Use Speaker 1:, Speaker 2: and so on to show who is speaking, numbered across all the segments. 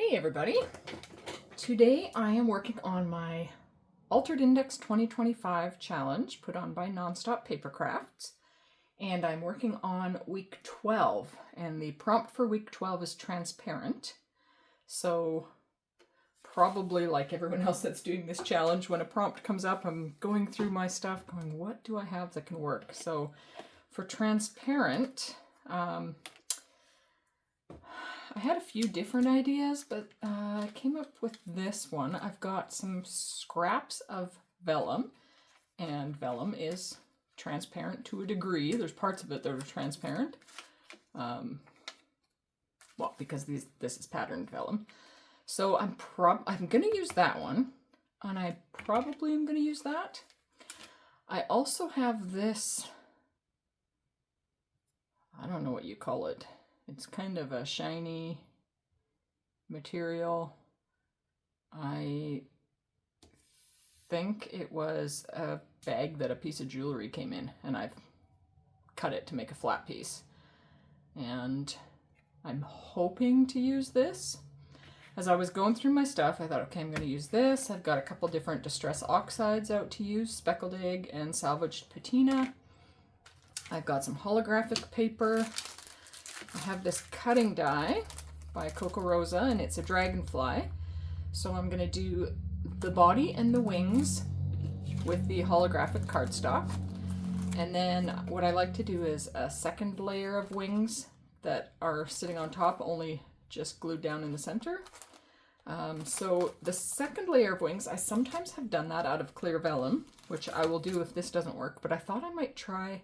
Speaker 1: Hey everybody! Today I am working on my Altered Index 2025 challenge put on by Nonstop Paper Crafts, and I'm working on week 12, and the prompt for week 12 is transparent. So probably like everyone else that's doing this challenge, when a prompt comes up, I'm going through my stuff going, what do I have that can work? So for transparent, I had a few different ideas, but I came up with this one. I've got some scraps of vellum, and vellum is transparent to a degree. There's parts of it that are transparent. Well, because this is patterned vellum. So I'm going to use that one, and I probably am going to use that. I also have this, I don't know what you call it. It's kind of a shiny material. I think it was a bag that a piece of jewelry came in, and I've cut it to make a flat piece. And I'm hoping to use this. As I was going through my stuff, I thought, okay, I'm going to use this. I've got a couple different distress oxides out to use, speckled egg and salvaged patina. I've got some holographic paper. I have this cutting die by Coco Rosa, and it's a dragonfly. So I'm going to do the body and the wings with the holographic cardstock. And then what I like to do is a second layer of wings that are sitting on top, only just glued down in the center. So the second layer of wings, I sometimes have done that out of clear vellum, which I will do if this doesn't work, but I thought I might try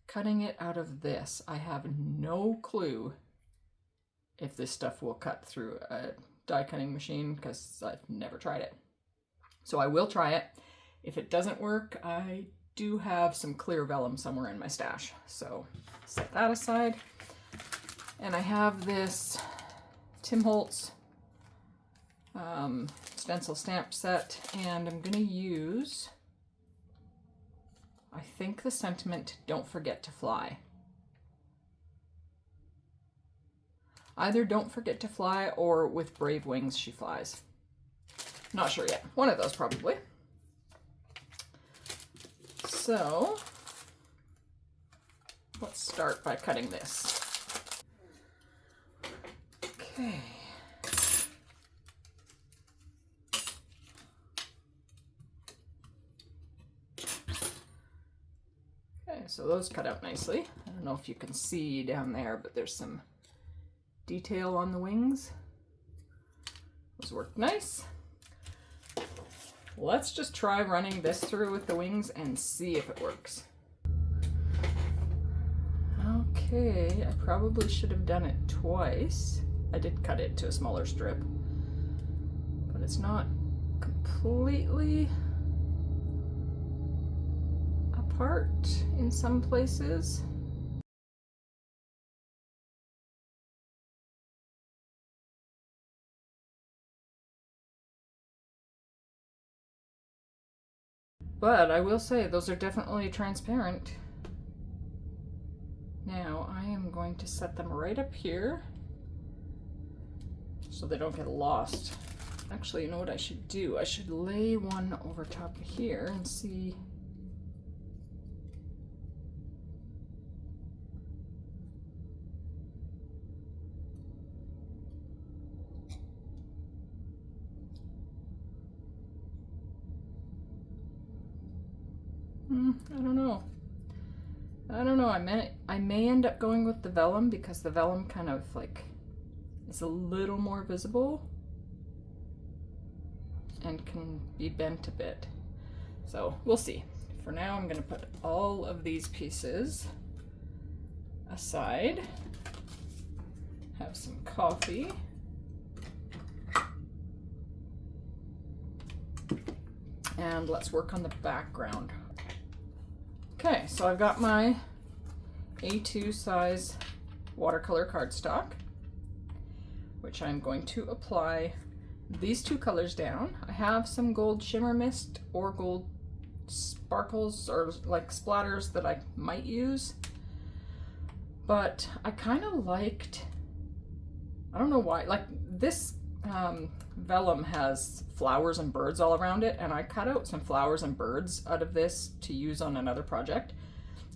Speaker 1: cutting it out of this. I have no clue if this stuff will cut through a die cutting machine because I've never tried it. So I will try it. If it doesn't work, I do have some clear vellum somewhere in my stash. So set that aside. And I have this Tim Holtz stencil stamp set, and I'm going to use, I think, the sentiment, "Don't forget to fly." Either "Don't forget to fly" or "With brave wings she flies." Not sure yet. One of those probably. So let's start by cutting this. Okay. So those cut out nicely. I don't know if you can see down there, but there's some detail on the wings. Those work nice. Let's just try running this through with the wings and see if it works. Okay, I probably should have done it twice. I did cut it to a smaller strip, but it's not completely apart in some places. But I will say those are definitely transparent. Now I am going to set them right up here so they don't get lost. Actually, you know what I should do? I should lay one over top of here and see. I don't know. I may end up going with the vellum because the vellum kind of like is a little more visible and can be bent a bit. So we'll see. For now, I'm going to put all of these pieces aside. Have some coffee. And let's work on the background. Okay, so I've got my A2 size watercolor cardstock, which I'm going to apply these two colors down. I have some gold shimmer mist or gold sparkles or like splatters that I might use, but I kind of liked, I don't know why, like this vellum has flowers and birds all around it, and I cut out some flowers and birds out of this to use on another project.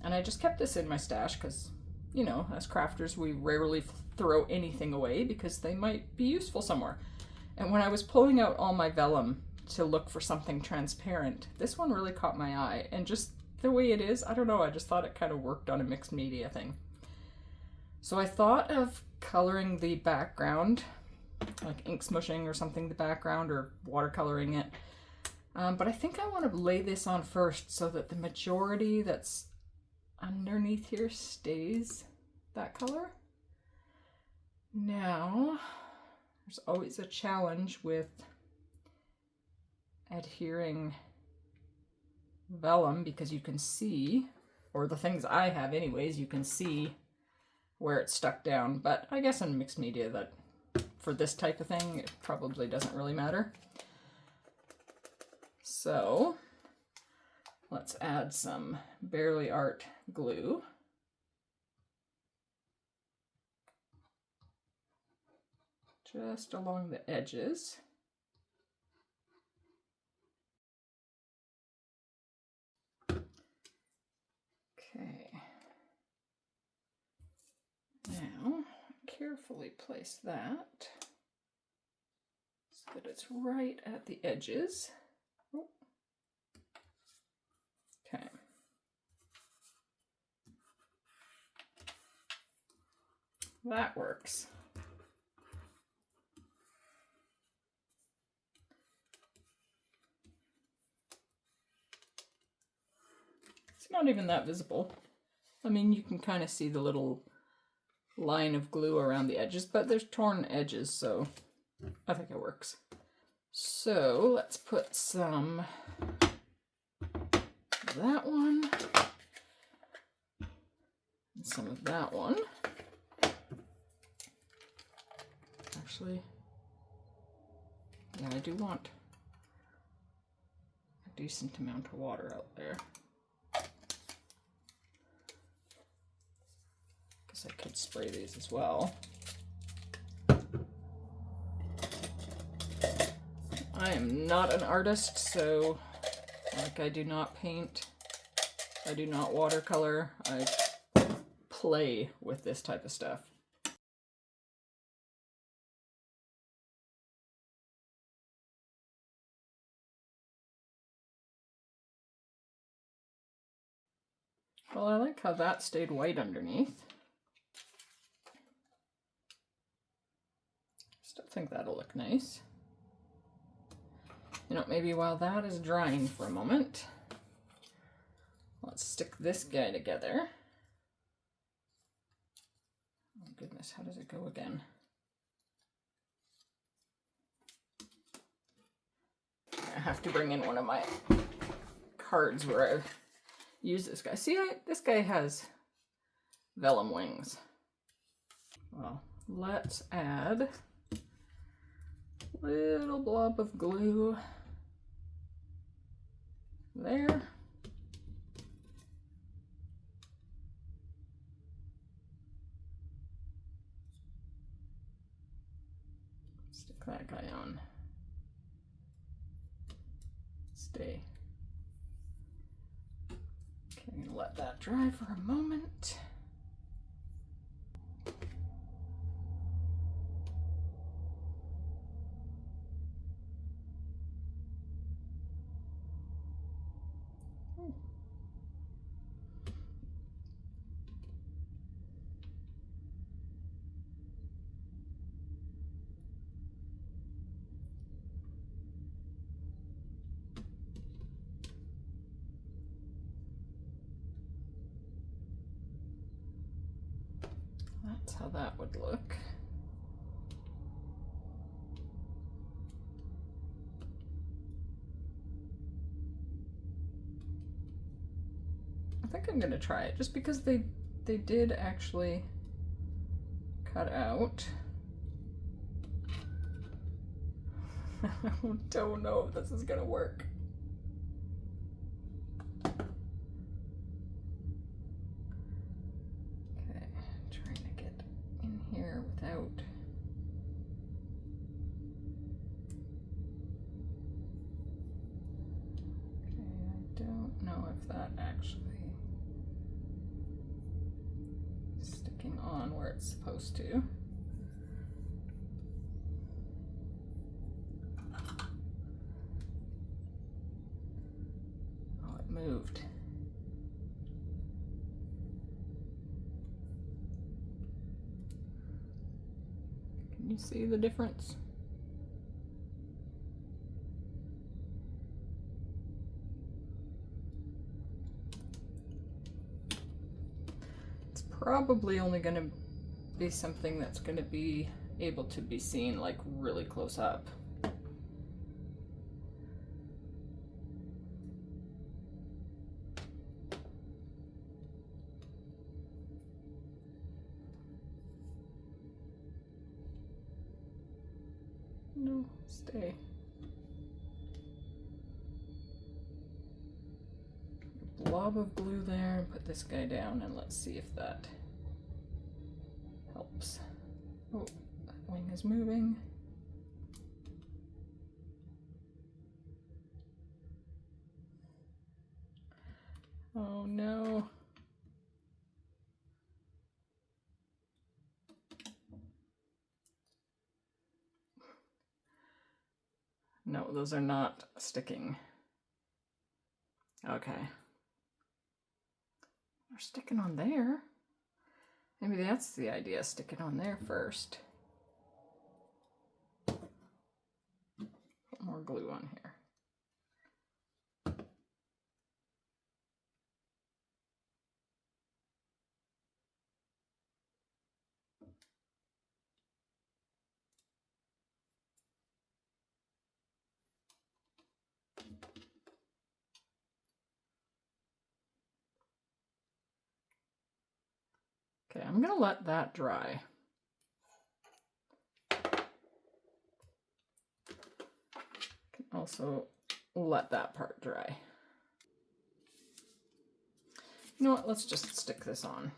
Speaker 1: And I just kept this in my stash because, you know, as crafters, we rarely throw anything away because they might be useful somewhere. And when I was pulling out all my vellum to look for something transparent, this one really caught my eye. And just the way it is, I don't know, I just thought it kind of worked on a mixed media thing. So I thought of coloring the background, like ink smushing or something the background, or watercoloring it. But I think I want to lay this on first so that the majority that's underneath here stays that color. Now, there's always a challenge with adhering vellum because you can see, or the things I have anyways, you can see where it's stuck down. But I guess in mixed media, that for this type of thing, it probably doesn't really matter. So let's add some Bearly Art glue. Just along the edges. Okay. Now, carefully place that so that it's right at the edges. Oh. Okay. That works. It's not even that visible. I mean, you can kind of see the little line of glue around the edges, but there's torn edges, so I think it works. So let's put some of that one and some of that one. Actually, yeah, I do want a decent amount of water out there. Guess I could spray these as well. I am not an artist, so like I do not paint, I do not watercolor, I play with this type of stuff. Well, I like how that stayed white underneath. Still think that'll look nice. You know, maybe while that is drying for a moment, let's stick this guy together. Oh goodness, how does it go again? I have to bring in one of my cards where I've used this guy. See, this guy has vellum wings. Well, let's add a little blob of glue there. Stick that guy on. Stay. Okay, I'm gonna let that dry for a moment. That's how that would look. I think I'm gonna try it just because they did actually cut out. I don't know if this is gonna work. Okay, trying to get in here without if that actually is sticking on where it's supposed to. Oh, it moved. Can you see the difference? Probably only going to be something that's going to be able to be seen like really close up. No, stay. Blob of glue there, put this guy down, and let's see if that helps. Oh, that wing is moving. Oh no. No, those are not sticking. Okay. They're sticking on there. Maybe that's the idea, stick it on there first. Put more glue on here. Okay, I'm gonna let that dry. Can also let that part dry. You know what, let's just stick this on.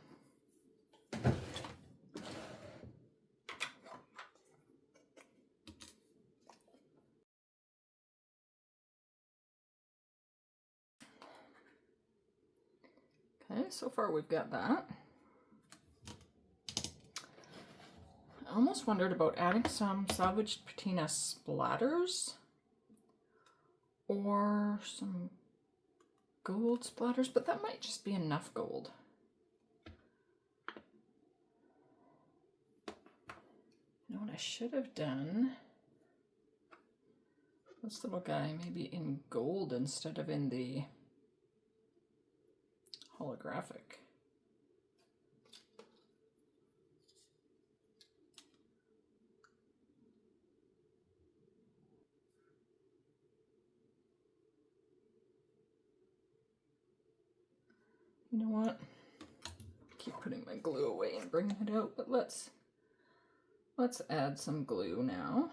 Speaker 1: Okay, so far we've got that. I almost wondered about adding some salvaged patina splatters or some gold splatters, but that might just be enough gold. You know what I should have done? This little guy maybe in gold instead of in the holographic. You know what? Keep putting my glue away and bringing it out, but let's add some glue now.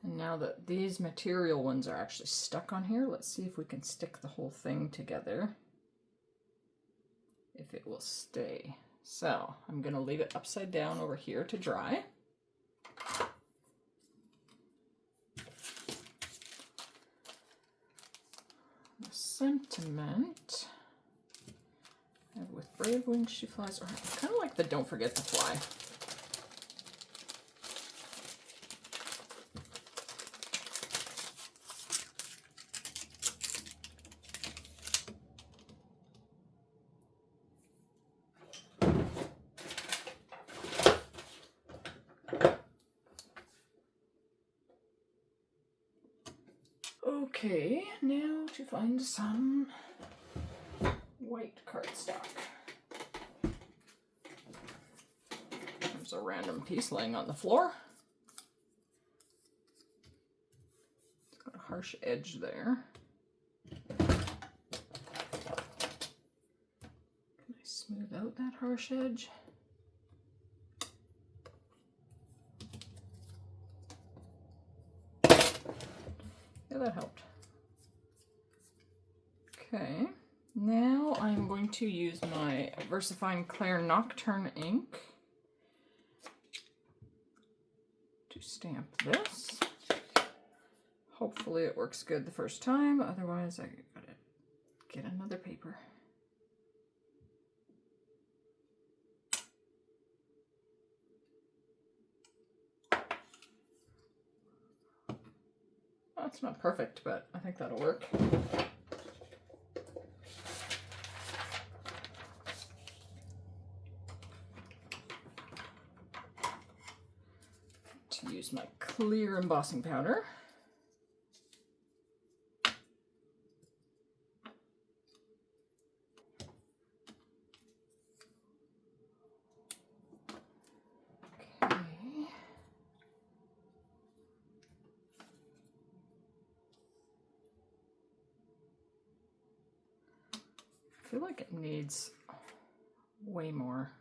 Speaker 1: And now that these material ones are actually stuck on here, let's see if we can stick the whole thing together. If it will stay. So I'm gonna leave it upside down over here to dry. The sentiment with brave wings she flies, or kind of like the don't forget to fly. Okay, now to find some white cardstock. There's a random piece laying on the floor. It's got a harsh edge there. Can I smooth out that harsh edge? Yeah, that helped. Okay, now I'm going to use my VersaFine Clair Nocturne ink. to stamp this. Hopefully it works good the first time, otherwise I gotta get another paper. Well, it's not perfect, but I think that'll work. To use my clear embossing powder. Okay. I feel like it needs way more.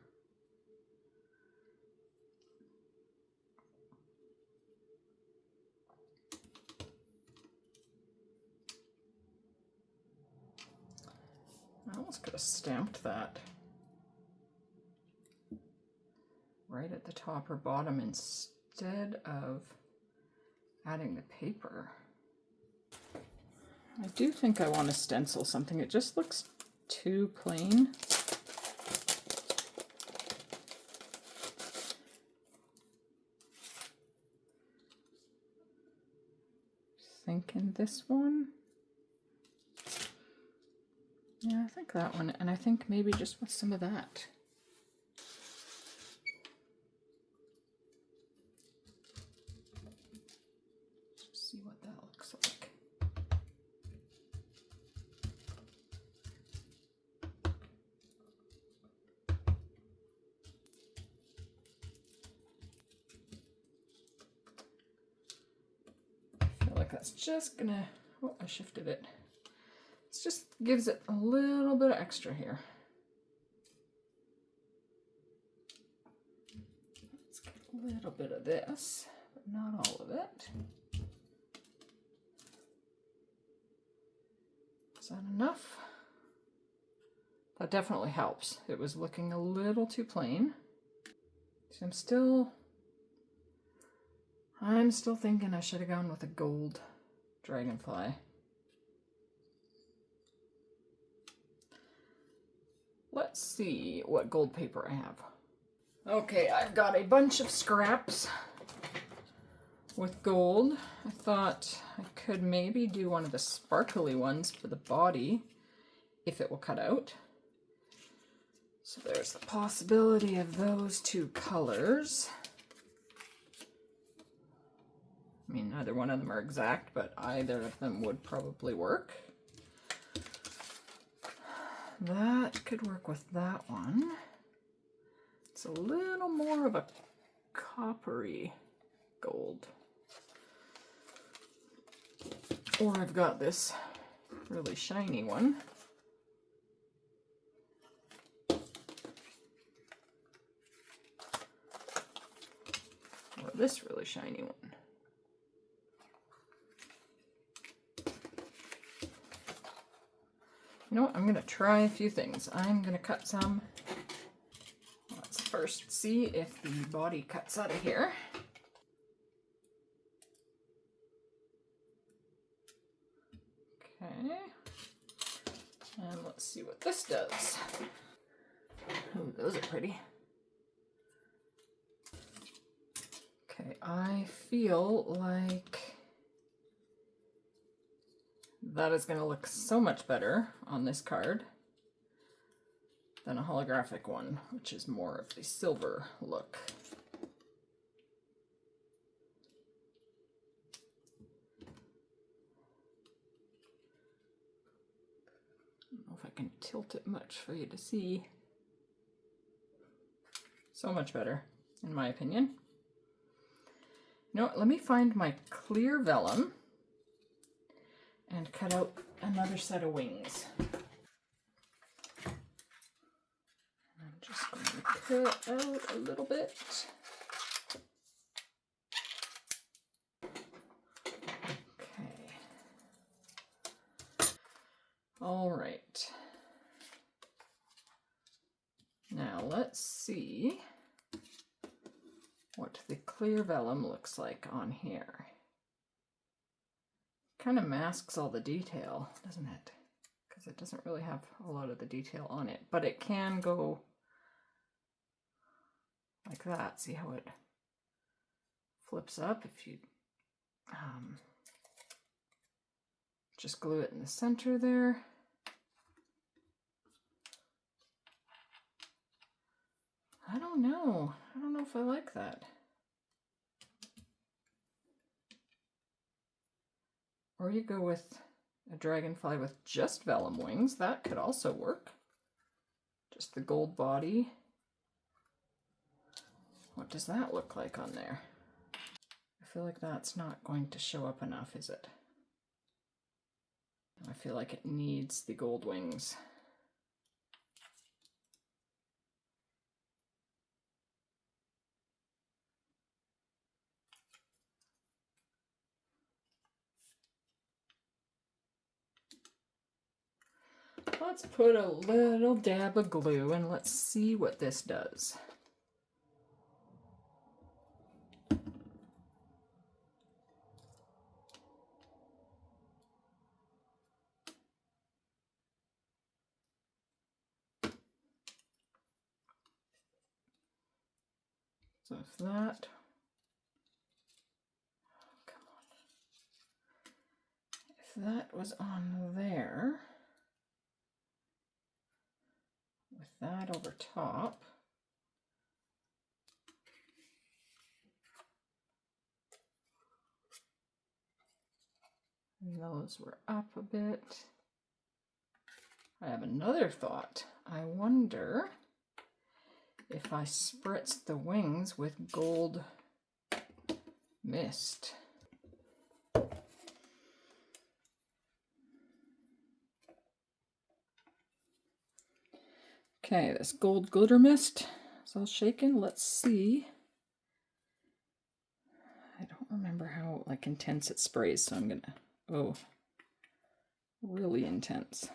Speaker 1: I almost could have stamped that right at the top or bottom instead of adding the paper. I do think I want to stencil something. It just looks too plain. Thinking this one. Yeah, I think that one, and I think maybe just with some of that. Just see what that looks like. I feel like that's just gonna, oh, I shifted it. It just gives it a little bit of extra here. Let's get a little bit of this, but not all of it. Is that enough? That definitely helps. It was looking a little too plain. So I'm still thinking I should have gone with a gold dragonfly. Let's see what gold paper I have. Okay, I've got a bunch of scraps with gold. I thought I could maybe do one of the sparkly ones for the body if it will cut out. So there's the possibility of those two colors. I mean, neither one of them are exact, but either of them would probably work. That could work with that one. It's a little more of a coppery gold. Or I've got this really shiny one. Or this really shiny one. You know what, I'm going to try a few things. I'm going to cut some. Let's first see if the body cuts out of here. Okay. And let's see what this does. Ooh, those are pretty. Okay, I feel like that is going to look so much better on this card than a holographic one, which is more of the silver look. I don't know if I can tilt it much for you to see. So much better, in my opinion. You know what, let me find my clear vellum and cut out another set of wings. I'm just going to cut out a little bit. Okay. All right. Now let's see what the clear vellum looks like on here. Kind of masks all the detail, doesn't it? Because it doesn't really have a lot of the detail on it, but it can go like that. See how it flips up if you just glue it in the center there. I don't know if I like that. Or you go with a dragonfly with just vellum wings. That could also work. Just the gold body. What does that look like on there? I feel like that's not going to show up enough, is it? I feel like it needs the gold wings. Let's put a little dab of glue and let's see what this does. So if that, come on, if that was on there, with that over top, and those were up a bit. I have another thought. I wonder if I spritz the wings with gold mist. Okay, this gold glitter mist is all shaken. Let's see. I don't remember how like intense it sprays, so I'm gonna, oh, really intense.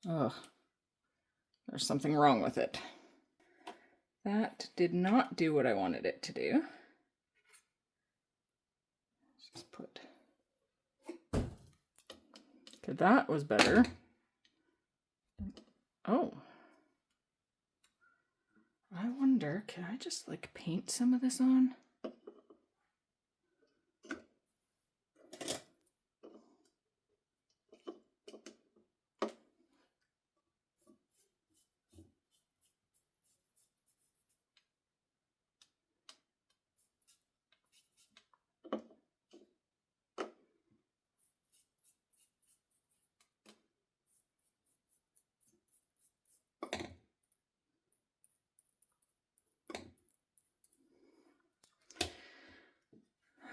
Speaker 1: Ugh, there's something wrong with it. That did not do what I wanted it to do. Just put, okay, that was better. Oh, I wonder, can I just like paint some of this on?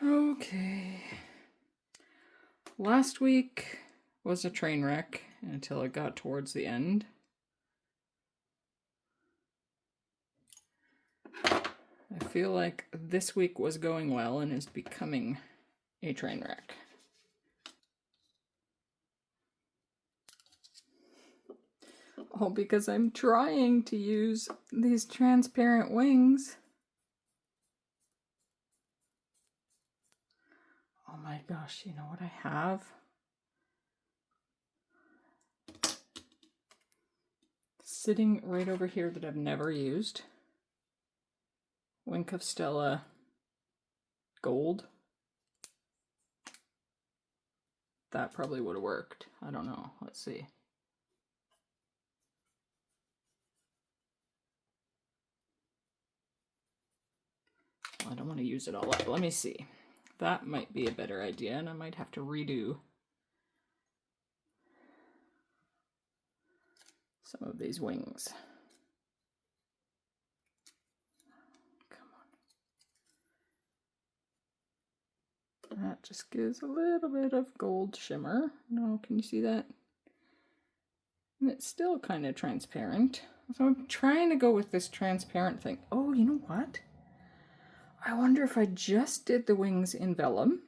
Speaker 1: Okay. Last week was a train wreck until it got towards the end. I feel like this week was going well and is becoming a train wreck. All because I'm trying to use these transparent wings. Oh my gosh, you know what I have? Sitting right over here that I've never used. Wink of Stella gold. That probably would have worked. I don't know. Let's see. I don't want to use it all up. Let me see. That might be a better idea, and I might have to redo some of these wings. Come on. That just gives a little bit of gold shimmer. No, can you see that? And it's still kind of transparent. So I'm trying to go with this transparent thing. Oh, you know what? I wonder if I just did the wings in vellum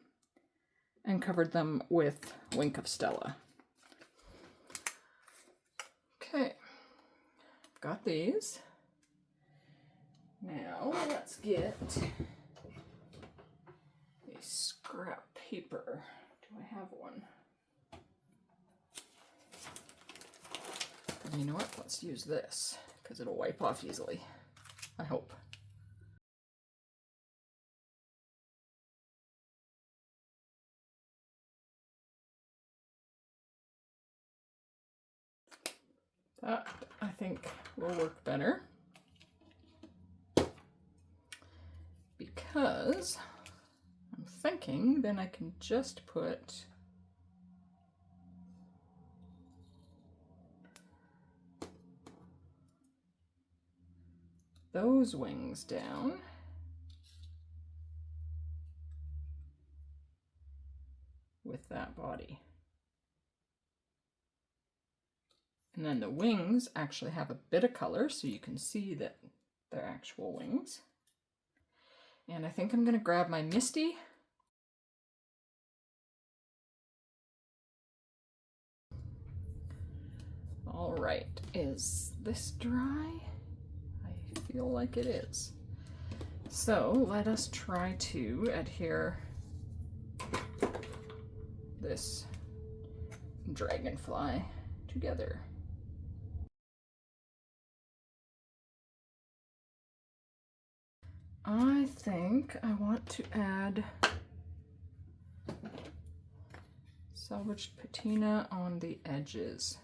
Speaker 1: and covered them with Wink of Stella. got these. Now let's get a scrap paper. Do I have one? And you know what? Let's use this because it'll wipe off easily. I hope. That, I think, will work better. Because I'm thinking then I can just put those wings down. With that body. And then the wings actually have a bit of color, so you can see that they're actual wings. And I think I'm going to grab my Misty. All right, is this dry? I feel like it is. So let us try to adhere this dragonfly together. I think I want to add salvaged patina on the edges.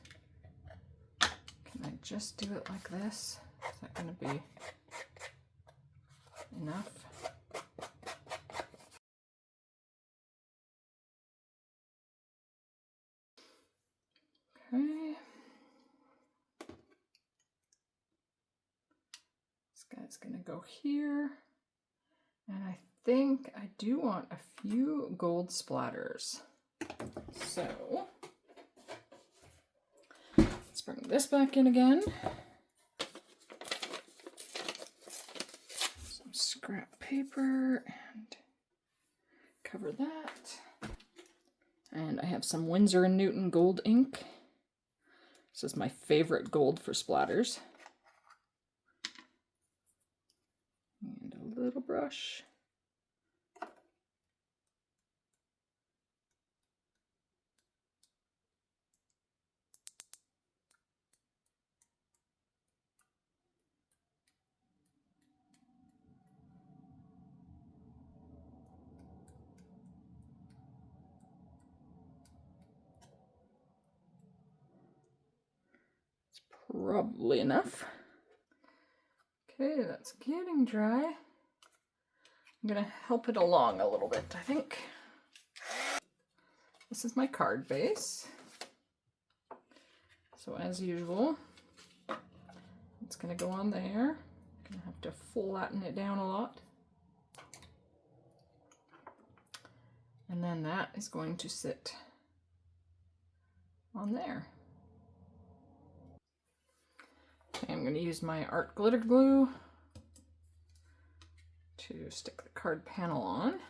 Speaker 1: Can I just do it like this? Is that going to be enough? Okay. This guy's going to go here. And I think I do want a few gold splatters. So let's bring this back in again. Some scrap paper and cover that. And I have some Winsor & Newton gold ink. This is my favorite gold for splatters. And a little brush. It's probably enough. Okay, that's getting dry. I'm gonna help it along a little bit, I think. This is my card base. So as usual, it's gonna go on there. I'm gonna have to flatten it down a lot. And then that is going to sit on there. Okay, I'm gonna use my art glitter glue to stick the card panel on.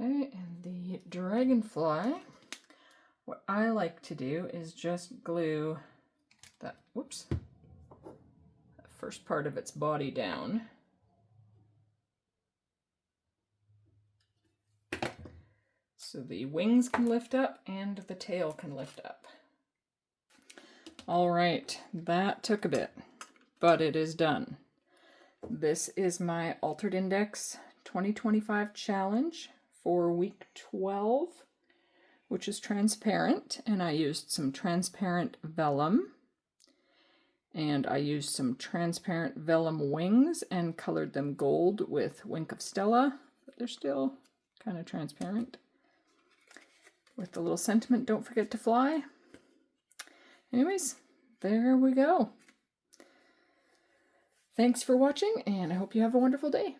Speaker 1: Okay, and the dragonfly, what I like to do is just glue that, whoops, that first part of its body down. So the wings can lift up and the tail can lift up. All right, that took a bit, but it is done. This is my Altered Index 2025 challenge for week 12, which is transparent, and I used some transparent vellum, and I used some transparent vellum wings and colored them gold with Wink of Stella, but they're still kind of transparent. With the little sentiment, don't forget to fly. Anyways, there we go. Thanks for watching, and I hope you have a wonderful day.